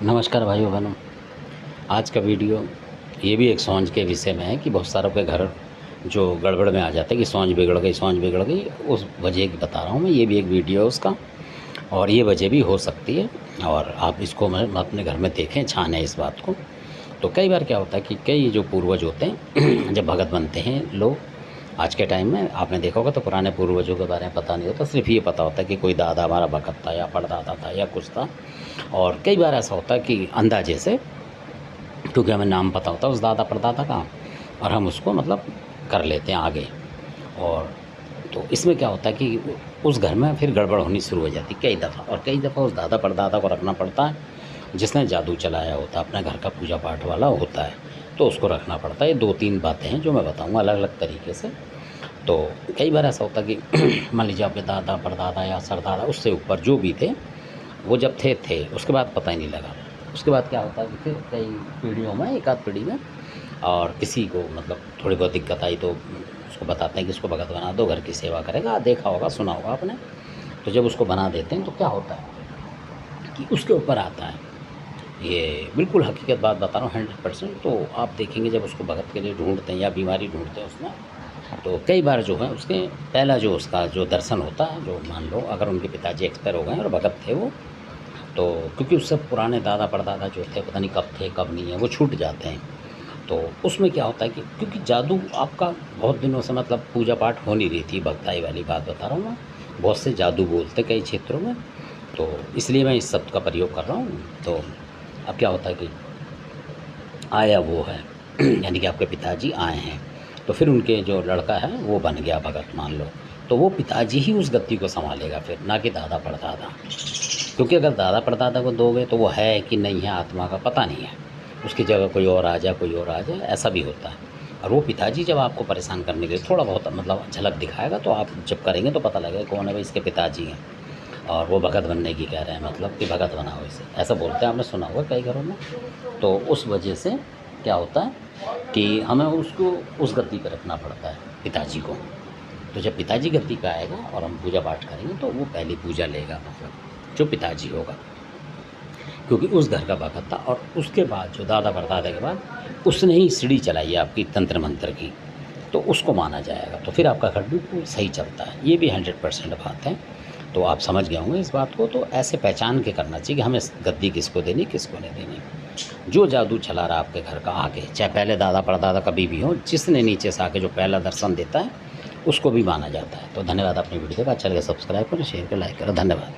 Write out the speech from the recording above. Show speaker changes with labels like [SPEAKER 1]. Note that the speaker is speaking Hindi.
[SPEAKER 1] नमस्कार भाइयों बहनों। आज का वीडियो ये भी एक सौंज के विषय में है कि बहुत सारों के घर जो गड़बड़ में आ जाते हैं कि सौंज बिगड़ गई, उस वजह की बता रहा हूँ मैं। ये भी एक वीडियो है उसका, और ये वजह भी हो सकती है। और आप इसको मैं अपने घर में देखें, छानें इस बात को। तो कई बार क्या होता है कि कई जो पूर्वज होते हैं जब भगत बनते हैं लोग, आज के टाइम में आपने देखा होगा तो पुराने पूर्वजों के बारे में पता नहीं होता, सिर्फ ये पता होता है कि कोई दादा हमारा भगत था या परदादा था या कुछ था। और कई बार ऐसा होता है कि अंदाजे से, क्योंकि हमें नाम पता होता है उस दादा परदादा का, और हम उसको मतलब कर लेते हैं आगे। और तो इसमें क्या होता है कि उस घर में फिर गड़बड़ होनी शुरू हो जाती कई दफ़ा, और कई दफ़ा उस दादा परदादा को रखना पड़ता है जिसने जादू चलाया होता है, अपने घर का पूजा पाठ वाला होता है, तो उसको रखना पड़ता है। ये 2-3 बातें हैं जो मैं बताऊँगा अलग अलग तरीके से। तो कई बार ऐसा होता है कि मान लीजिए आपके दादा परदादा या सरदादा, उससे ऊपर जो भी थे, वो जब थे उसके बाद पता ही नहीं लगा। उसके बाद क्या होता है कि फिर कई पीढ़ियों में, एक आध पीढ़ी में, और किसी को मतलब थोड़ी बहुत दिक्कत आई तो उसको बताते हैं कि इसको भगत बना दो, घर की सेवा करेगा। देखा होगा, सुना होगा आपने। तो जब उसको बना देते हैं तो क्या होता है कि उसके ऊपर आता है, ये बिल्कुल हकीकत बात बता रहा हूँ 100%। तो आप देखेंगे जब उसको भगत के लिए ढूंढते हैं या बीमारी ढूंढते हैं उसमें, तो कई बार जो है उसके पहला जो उसका जो दर्शन होता है, जो मान लो अगर उनके पिताजी एक्सपायर हो गए और भगत थे वो, तो क्योंकि उससे पुराने दादा परदादा जो थे पता नहीं कब थे कब नहीं है, वो छूट जाते हैं। तो उसमें क्या होता है कि क्योंकि जादू आपका बहुत दिनों से मतलब पूजा पाठ हो नहीं रही थी, भक्ताई वाली बात बता रहा हूँ मैं। बहुत से जादू बोलते कई क्षेत्रों में, तो इसलिए मैं इस शब्द का प्रयोग कर रहा हूँ। तो अब क्या होता है कि आया वो है यानी कि आपके पिताजी आए हैं, तो फिर उनके जो लड़का है वो बन गया भगत मान लो, तो वो पिताजी ही उस गद्दी को संभालेगा फिर, ना कि दादा परदादा। क्योंकि अगर दादा परदादा को दोगे तो वो है कि नहीं है, आत्मा का पता नहीं है, उसकी जगह कोई और आ जाए, कोई और आ जाए, ऐसा भी होता है। और वो पिताजी जब आपको परेशान करने के लिए थोड़ा बहुत मतलब झलक दिखाएगा, तो आप जब करेंगे तो पता लगेगा कौन है भाई, इसके पिताजी हैं और वो भगत बनने की कह रहे हैं, मतलब कि भगत बनाओ इसे, ऐसा बोलते हैं, आपने सुना होगा कई घरों में। तो उस वजह से क्या होता है कि हमें उसको उस गद्दी पर रखना पड़ता है, पिताजी को। तो जब पिताजी गद्दी पे आएगा और हम पूजा पाठ करेंगे तो वो पहली पूजा लेगा, मतलब जो पिताजी होगा, क्योंकि उस घर का भगत था। और उसके बाद जो दादा परदादा के बाद उसने ही सीढ़ी चलाई है आपकी तंत्र मंत्र की, तो उसको माना जाएगा। तो फिर आपका घर बिल्कुल सही चलता है। ये भी 100% बात है। तो आप समझ गए होंगे इस बात को। तो ऐसे पहचान के करना चाहिए कि हमें गद्दी किसको देनी, किसको नहीं देनी। जो जादू चला रहा आपके घर का आके, चाहे पहले दादा परदादा कभी भी हो, जिसने नीचे से आके जो पहला दर्शन देता है उसको भी माना जाता है। तो धन्यवाद। अपनी वीडियो का अच्छा लगे सब्सक्राइब करें, शेयर करें, लाइक करें। धन्यवाद।